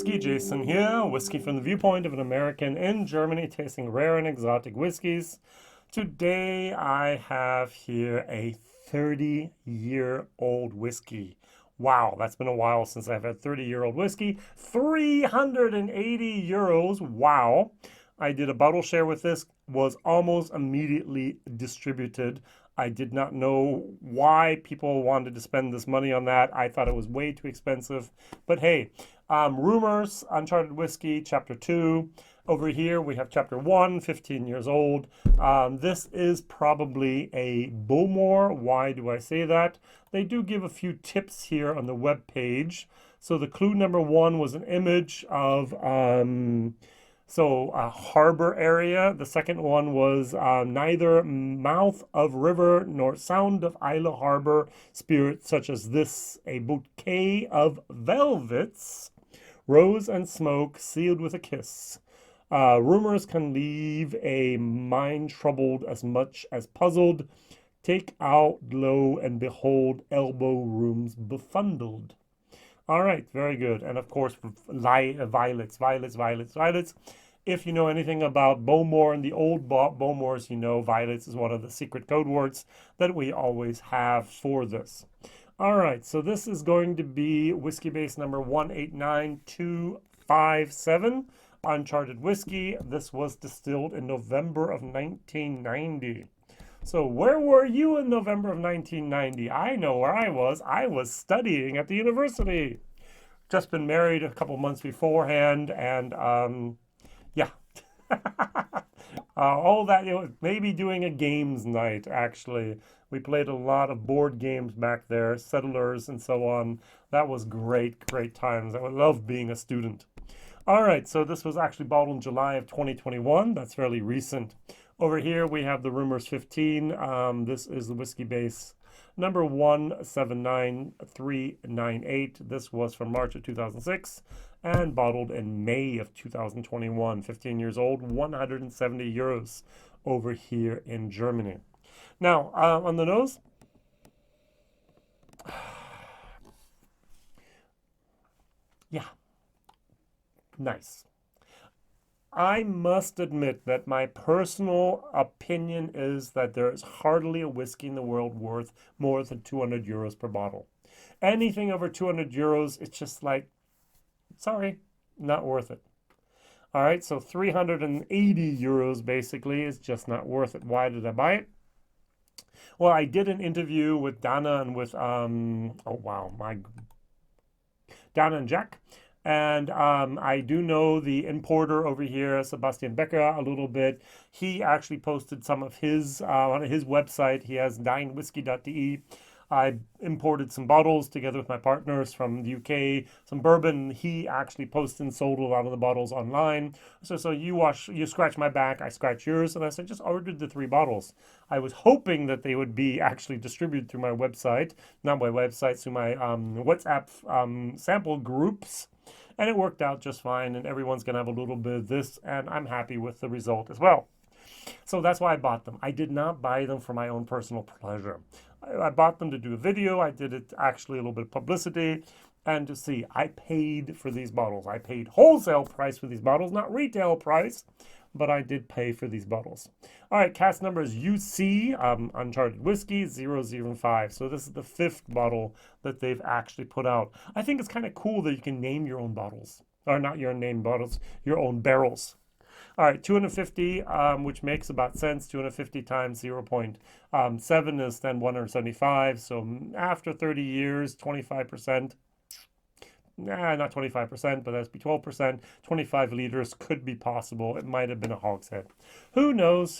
WhiskyJason here, whiskey from the viewpoint of an American in Germany tasting rare and exotic whiskeys. Today I have here a 30-year-old whiskey. Wow, that's been a while since I've had 30-year-old whiskey. 380 euros, wow. I did a bottle share with this, was almost immediately distributed. I did not know why people wanted to spend this money on that. I thought it was way too expensive. But hey, Rumours, Uncharted Whisky, Chapter 2. Over here we have Chapter 1, 15 years old. This is probably a Bowmore. Why do I say that? They do give a few tips here on the web page. So the clue number 1 was an image of a harbor area. The second one was neither mouth of river nor sound of Isle harbor spirits such as this, a bouquet of velvets, rose and smoke sealed with a kiss. Rumors can leave a mind troubled as much as puzzled. Take out lo and behold elbow rooms befundled. All right, very good. And of course, violets. If you know anything about Bowmore and the old Bowmores, you know violets is one of the secret code words that we always have for this. All right, so this is going to be Whiskybase number 189257, Uncharted Whisky. This was distilled in November of 1990. So where were you in November of 1990? I know where I was. I was studying at the university. Just been married a couple months beforehand, and yeah. All that, maybe doing a games night, actually. We played a lot of board games back there, Settlers and so on. That was great times. I would love being a student. All right, so this was actually bottled in July of 2021. That's fairly recent. Over here, we have the Rumours 15. This is the Whiskybase number 179398. This was from March of 2006 and bottled in May of 2021. 15 years old, 170 euros over here in Germany. Now, on the nose, yeah, nice. I must admit that my personal opinion is that there is hardly a whiskey in the world worth more than 200 euros per bottle. Anything over 200 euros, it's just like, sorry, not worth it. All right, so 380 euros basically is just not worth it. Why did I buy it? Well, I did an interview with Dana and with, Dana and Jack. And I do know the importer over here, Sebastian Becker, a little bit. He actually posted some of his on his website. He has dinewhiskey.de. I imported some bottles together with my partners from the UK, some bourbon. He actually posted and sold a lot of the bottles online. So you scratch my back, I scratch yours. And I said, just ordered the 3 bottles. I was hoping that they would be actually distributed through my website, not my website, through my WhatsApp sample groups. And it worked out just fine, and everyone's going to have a little bit of this, and I'm happy with the result as well. So that's why I bought them. I did not buy them for my own personal pleasure. I bought them to do a video. I did it actually a little bit of publicity, and to see, I paid for these bottles. I paid wholesale price for these bottles, not retail price, but I did pay for these bottles. All right, cask number is UC, Uncharted Whisky 005. So this is the 5th bottle that they've actually put out. I think it's kind of cool that you can name your own bottles. Or not your name bottles, your own barrels. All right, 250, which makes about sense. 250 times 0.7 is then 175. So after 30 years, 25%. Not 25%, but that's be 12%. 25 liters could be possible. It might have been a hogshead. Who knows?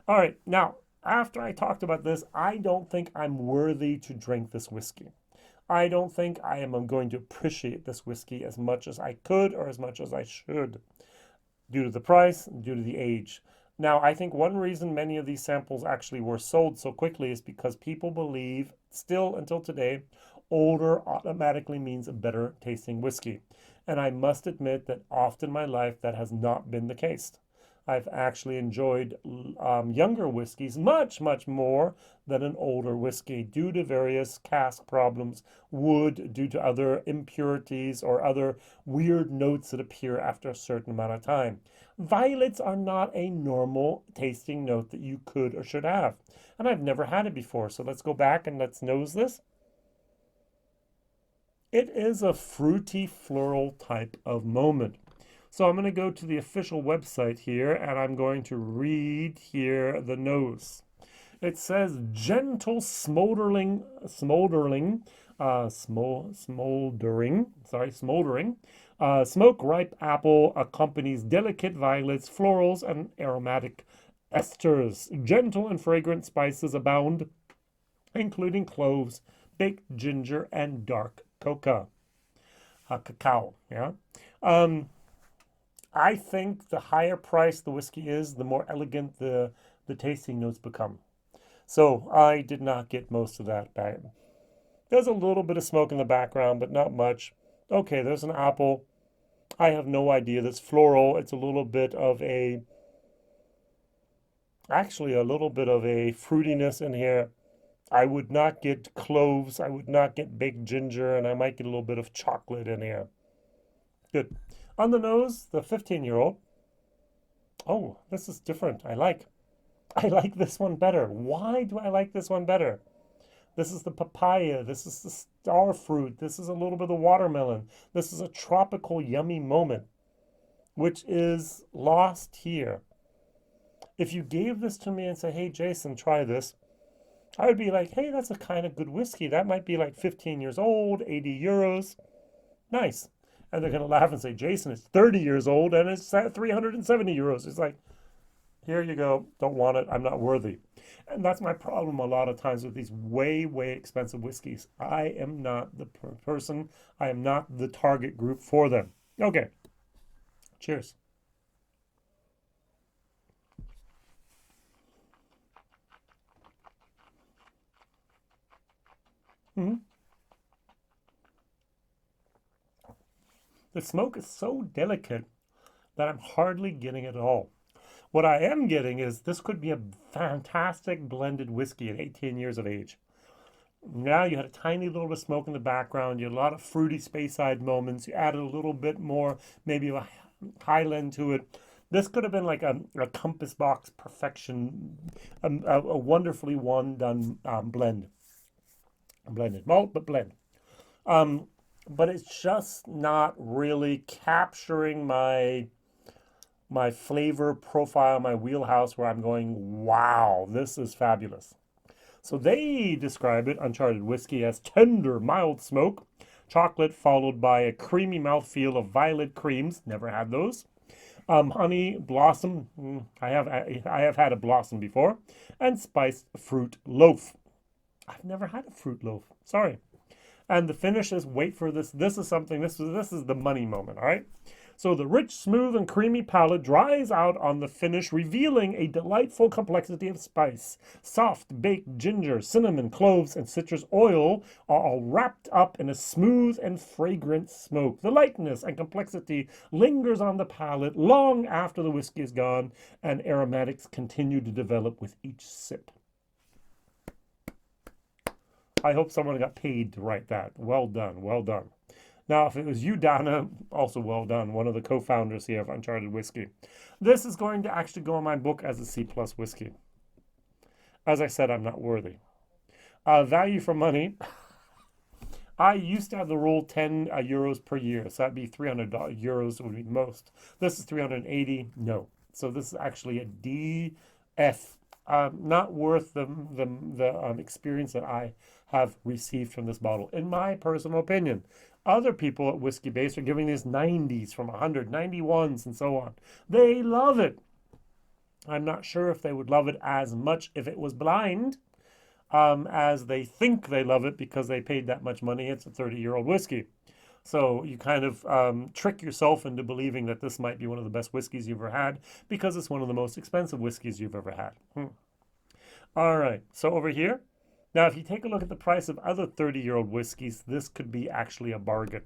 All right, now, after I talked about this, I don't think I'm worthy to drink this whiskey. I don't think I am going to appreciate this whiskey as much as I could or as much as I should, due to the price, due to the age. Now, I think one reason many of these samples actually were sold so quickly is because people believe, still until today, older automatically means a better tasting whiskey. And I must admit that often in my life that has not been the case. I've actually enjoyed younger whiskeys much, much more than an older whiskey due to various cask problems, wood, due to other impurities or other weird notes that appear after a certain amount of time. Violets are not a normal tasting note that you could or should have. And I've never had it before, so let's go back and let's nose this. It is a fruity floral type of moment. So I'm going to go to the official website here and I'm going to read here the nose. It says gentle smoldering, smoldering, smoke ripe apple accompanies delicate violets, florals, and aromatic esters. Gentle and fragrant spices abound, including cloves, baked ginger, and dark cacao. Yeah. I think the higher price the whiskey is, the more elegant the tasting notes become. So I did not get most of that back. There's a little bit of smoke in the background, but not much. Okay, there's an apple. I have no idea. That's floral. It's a little bit of actually a little bit of a fruitiness in here. I would not get cloves. I would not get baked ginger, and I might get a little bit of chocolate in here. Good. On the nose, the 15-year-old. Oh, this is different. I like this one better. Why do I like this one better? This is the papaya. This is the star fruit. This is a little bit of the watermelon. This is a tropical, yummy moment, which is lost here. If you gave this to me and say, hey, Jason, try this, I would be like, hey, that's a kind of good whiskey. That might be like 15 years old, 80 euros. Nice. And they're going to laugh and say, Jason, it's 30 years old and it's at 370 euros. It's like, here you go. Don't want it. I'm not worthy. And that's my problem a lot of times with these way, way expensive whiskeys. I am not the person. I am not the target group for them. Okay. Cheers. Mm-hmm. The smoke is so delicate that I'm hardly getting it at all. What I am getting is this could be a fantastic blended whiskey at 18 years of age. Now you had a tiny little bit of smoke in the background. You had a lot of fruity Speyside moments. You added a little bit more, maybe a Highland to it. This could have been like a compass box perfection, a wonderfully done blend. Blended malt, but blend. But it's just not really capturing my flavor profile, my wheelhouse, where I'm going, wow, this is fabulous. So they describe it, Uncharted Whisky, as tender, mild smoke, chocolate followed by a creamy mouthfeel of violet creams. Never had those. Honey blossom. I have had a blossom before, and spiced fruit loaf. I've never had a fruit loaf. Sorry. And the finish is, wait for this. This is something. This is the money moment. All right. So the rich, smooth, and creamy palate dries out on the finish, revealing a delightful complexity of spice. Soft baked ginger, cinnamon, cloves, and citrus oil are all wrapped up in a smooth and fragrant smoke. The lightness and complexity lingers on the palate long after the whiskey is gone, and aromatics continue to develop with each sip. I hope someone got paid to write that. Well done, well done. Now, if it was you, Donna, also well done, one of the co-founders here of Uncharted Whisky. This is going to actually go in my book as a C+ whiskey. As I said, I'm not worthy. Value for money. I used to have the rule 10 euros per year, so that'd be 300 euros would be most. This is 380, no. So this is actually a DF. Not worth the experience that I have received from this bottle, in my personal opinion. Other people at Whiskybase are giving these 90s from 100, 91s, and so on. They love it. I'm not sure if they would love it as much if it was blind, as they think they love it because they paid that much money. It's a 30-year-old whiskey. So you kind of trick yourself into believing that this might be one of the best whiskeys you've ever had because it's one of the most expensive whiskeys you've ever had. All right, so over here. Now, if you take a look at the price of other 30-year-old whiskeys, this could be actually a bargain.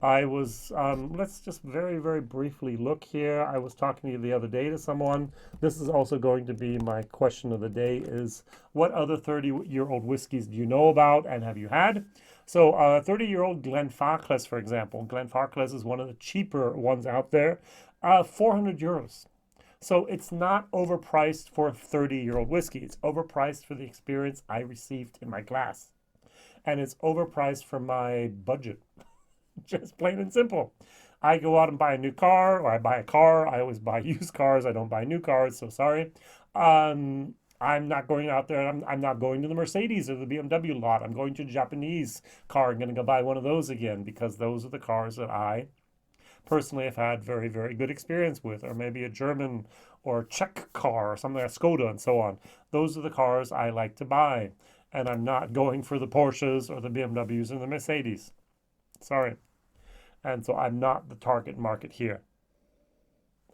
I was, let's just very, very briefly look here. I was talking to you the other day to someone. This is also going to be my question of the day is, what other 30-year-old whiskeys do you know about and have you had? So 30-year-old Glenfarclas, for example. Glenfarclas is one of the cheaper ones out there, 400 euros. So it's not overpriced for 30-year-old whiskey. It's overpriced for the experience I received in my glass. And it's overpriced for my budget. Just plain and simple. I go out and buy a new car, or I buy a car. I always buy used cars. I don't buy new cars, so sorry. I'm not going out there. I'm not going to the Mercedes or the BMW lot. I'm going to a Japanese car. I'm going to go buy one of those again because those are the cars that I personally have had very, very good experience with, or maybe a German or Czech car or something like Skoda and so on. Those are the cars I like to buy. And I'm not going for the Porsches or the BMWs and the Mercedes. Sorry. And so I'm not the target market here.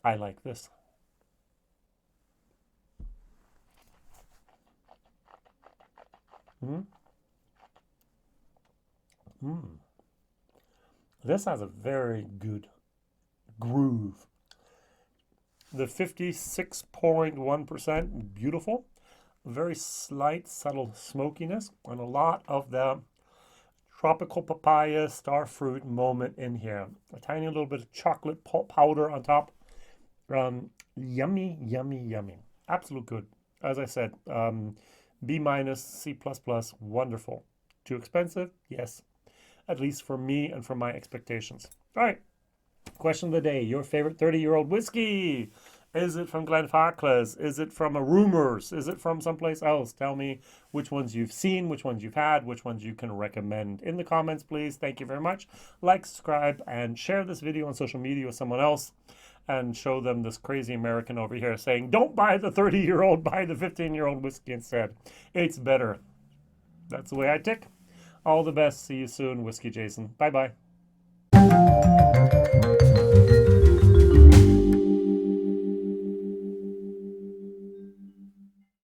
I like this. Mm. Mm. This has a very good groove. The 56.1%, beautiful. Very slight, subtle smokiness, and a lot of the tropical papaya starfruit moment in here. A tiny little bit of chocolate powder on top. Yummy, yummy, yummy. Absolute good. As I said, B minus, C plus plus, wonderful. Too expensive? Yes. At least for me and for my expectations. All right. Question of the day. Your favorite 30-year-old whiskey? Is it from Glenfarclas? Is it from a Rumours? Is it from someplace else? Tell me which ones you've seen, which ones you've had, which ones you can recommend in the comments, please. Thank you very much. Like, subscribe, and share this video on social media with someone else and show them this crazy American over here saying, don't buy the 30-year-old, buy the 15-year-old whiskey instead. It's better. That's the way I tick. All the best. See you soon. Whiskey Jason. Bye-bye.